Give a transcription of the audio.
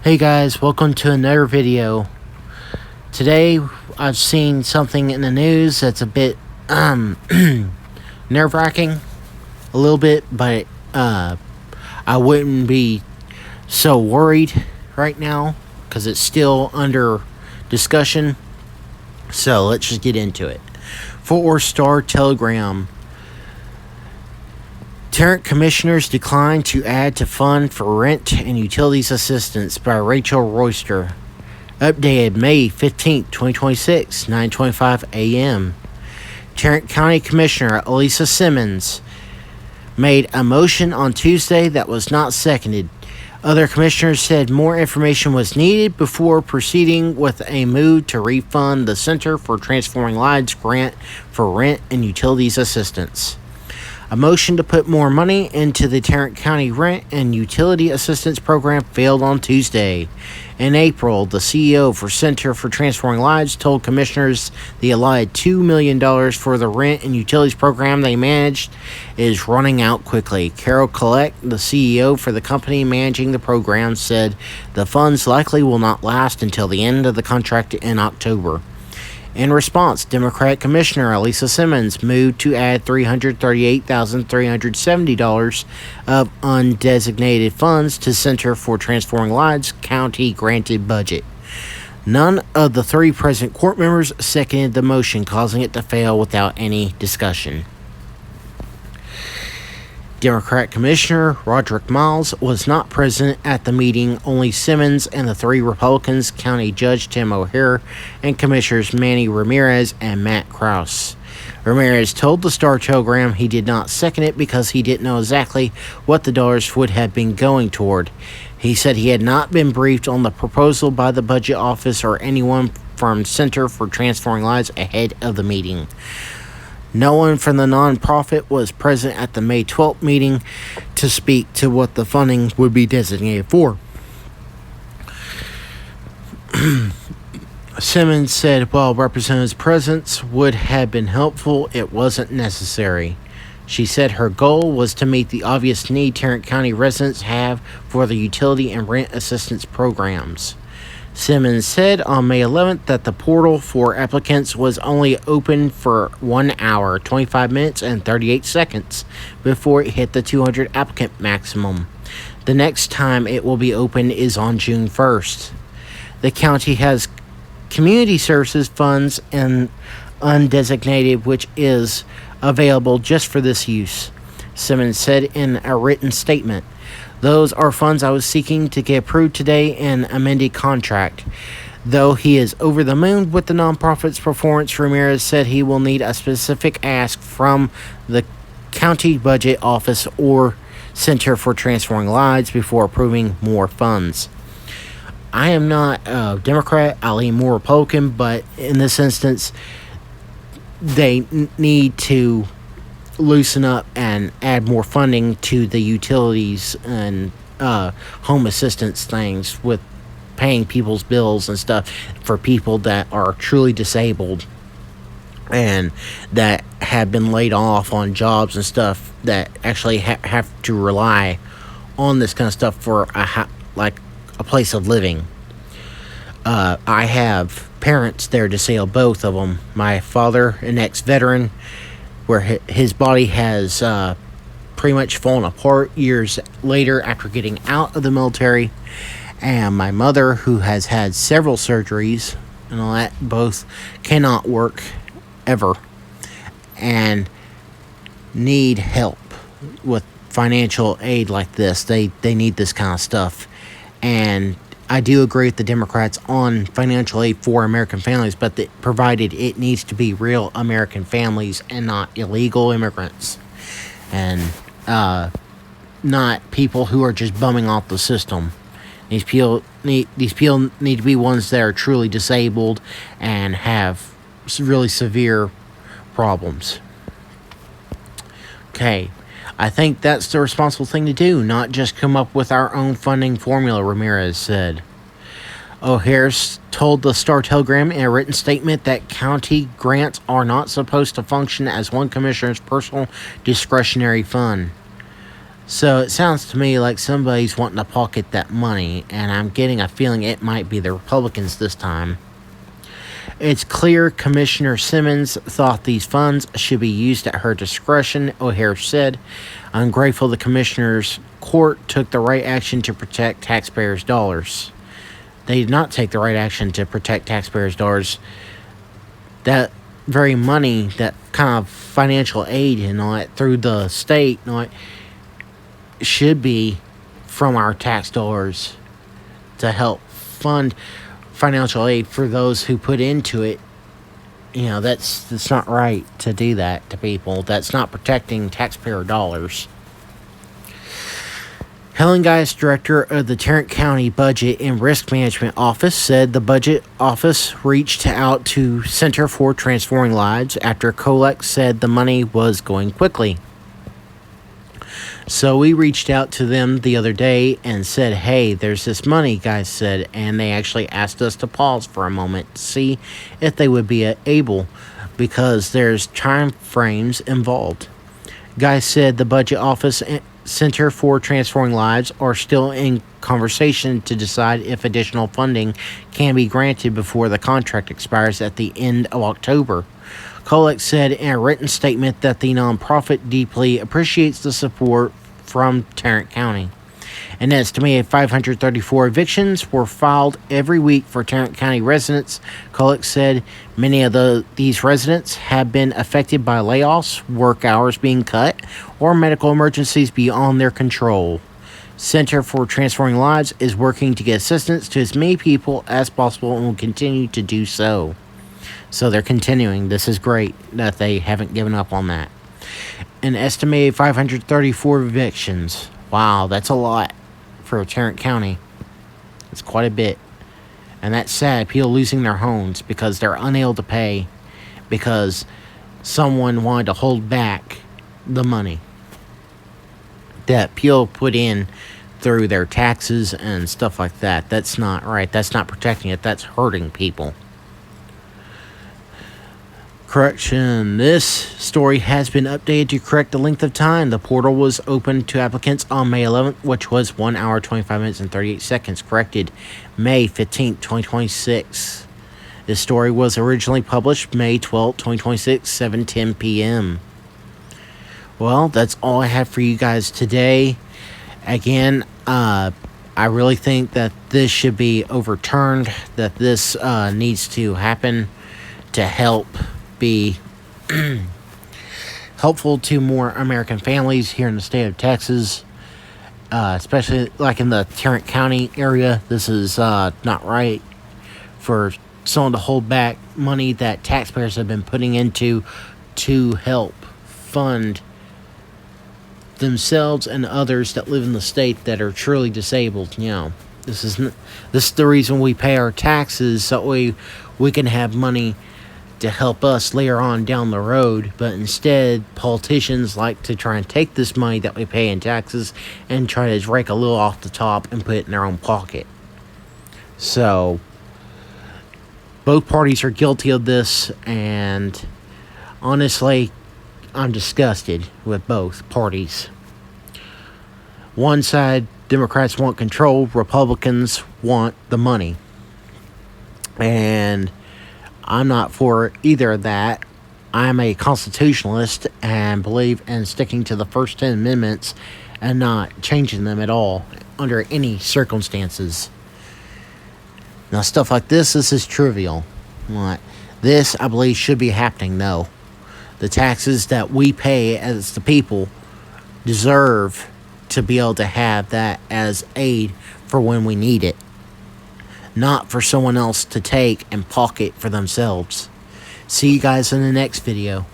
Hey guys, welcome to another video. Today I've seen something in the news that's a bit nerve-wracking, a little bit, but I wouldn't be so worried right now because it's still under discussion. So let's just get into it. Four-star telegram. Tarrant commissioners declined to add to fund for rent and utilities assistance by Rachel Royster. Updated May 15, 2026, 9:25 a.m. Tarrant County Commissioner Elisa Simmons made a motion on Tuesday that was not seconded. Other commissioners said more information was needed before proceeding with a move to refund the Center for Transforming Lives grant for rent and utilities assistance. A motion to put more money into the Tarrant County Rent and Utility Assistance Program failed on Tuesday. In April, the CEO for Center for Transforming Lives told commissioners the allotted $2 million for the rent and utilities program they managed is running out quickly. Carol Collect, the CEO for the company managing the program, said the funds likely will not last until the end of the contract in October. In response, Democratic Commissioner Elisa Simmons moved to add $338,370 of undesignated funds to Center for Transforming Lives county-granted budget. None of the three present court members seconded the motion, causing it to fail without any discussion. Democrat Commissioner Roderick Miles was not present at the meeting. Only Simmons and the three Republicans, County Judge Tim O'Hare, and Commissioners Manny Ramirez and Matt Krause. Ramirez told the Star Telegram he did not second it because he didn't know exactly what the dollars would have been going toward. He said he had not been briefed on the proposal by the Budget Office or anyone from Center for Transforming Lives ahead of the meeting. No one from the nonprofit was present at the May 12th meeting to speak to what the funding would be designated for. Simmons said while Representative's presence would have been helpful, it wasn't necessary. She said her goal was to meet the obvious need Tarrant County residents have for the utility and rent assistance programs. Simmons said on May 11th that the portal for applicants was only open for 1 hour, 25 minutes, and 38 seconds before it hit the 200 applicant maximum. The next time it will be open is on June 1st. The county has community services funds and undesignated, which is available just for this use, Simmons said in a written statement. Those are funds I was seeking to get approved today in amended contract. Though he is over the moon with the nonprofit's performance, Ramirez said he will need a specific ask from the county budget office or Center for Transforming Lives before approving more funds. I am not a Democrat. I lean more Republican, but in this instance, they need to loosen up and add more funding to the utilities and home assistance things with paying people's bills and stuff for people that are truly disabled and that have been laid off on jobs and stuff that actually have to rely on this kind of stuff for a place of living. I have parents that are disabled, both of them. My father, an ex-veteran, where his body has pretty much fallen apart years later after getting out of the military. And my mother, who has had several surgeries and all that, both cannot work ever and need help with financial aid like this. They need this kind of stuff. And I do agree with the Democrats on financial aid for American families, but provided it needs to be real American families and not illegal immigrants, and not people who are just bumming off the system. These people need to be ones that are truly disabled and have really severe problems. Okay. I think that's the responsible thing to do, not just come up with our own funding formula, Ramirez said. O'Hare told the Star Telegram in a written statement that county grants are not supposed to function as one commissioner's personal discretionary fund. So it sounds to me like somebody's wanting to pocket that money, and I'm getting a feeling it might be the Republicans this time. It's clear Commissioner Simmons thought these funds should be used at her discretion, O'Hare said. I'm grateful the Commissioner's Court took the right action to protect taxpayers' dollars. They did not take the right action to protect taxpayers' dollars. That very money, that kind of financial aid and all that through the state and all that, should be from our tax dollars to help fund financial aid for those who put into it. You know, that's not right to do that to people. That's not protecting taxpayer dollars. Helen Geist, director of the Tarrant County Budget and Risk Management Office, said the budget office reached out to Center for Transforming Lives after Kolek said the money was going quickly. So we reached out to them the other day and said, hey, there's this money, guys said, and they actually asked us to pause for a moment to see if they would be able, because there's time frames involved. Guys said the budget office and Center for Transforming Lives are still in conversation to decide if additional funding can be granted before the contract expires at the end of October. Kolek said in a written statement that the nonprofit deeply appreciates the support from Tarrant County. An estimated 534 evictions were filed every week for Tarrant County residents. Kolek said many of these residents have been affected by layoffs, work hours being cut, or medical emergencies beyond their control. Center for Transforming Lives is working to get assistance to as many people as possible and will continue to do so. So they're continuing. This is great that they haven't given up on that. An estimated 534 evictions. Wow, that's a lot for Tarrant County. It's quite a bit. And that's sad. People losing their homes because they're unable to pay because someone wanted to hold back the money that people put in through their taxes and stuff like that. That's not right. That's not protecting it. That's hurting people. Correction, this story has been updated to correct the length of time. The portal was opened to applicants on May 11th, which was 1 hour, 25 minutes, and 38 seconds. Corrected, May 15th, 2026. This story was originally published May 12th, 2026, 7:10 p.m. Well, that's all I have for you guys today. Again, I really think that this should be overturned, that this needs to happen to help be helpful to more American families here in the state of Texas, especially like in the Tarrant County area. This is not right for someone to hold back money that taxpayers have been putting into to help fund themselves and others that live in the state that are truly disabled. You know, this is the reason we pay our taxes, so we can have money to help us later on down the road. But instead, politicians like to try and take this money that we pay in taxes and try to rake a little off the top and put it in their own pocket. So both parties are guilty of this, and honestly, I'm disgusted with both parties. One side, Democrats want control, Republicans want the money. And I'm not for either of that. I'm a constitutionalist and believe in sticking to the first 10 amendments and not changing them at all under any circumstances. Now, stuff like this is trivial. This, I believe, should be happening, though. The taxes that we pay as the people deserve to be able to have that as aid for when we need it, not for someone else to take and pocket for themselves. See you guys in the next video.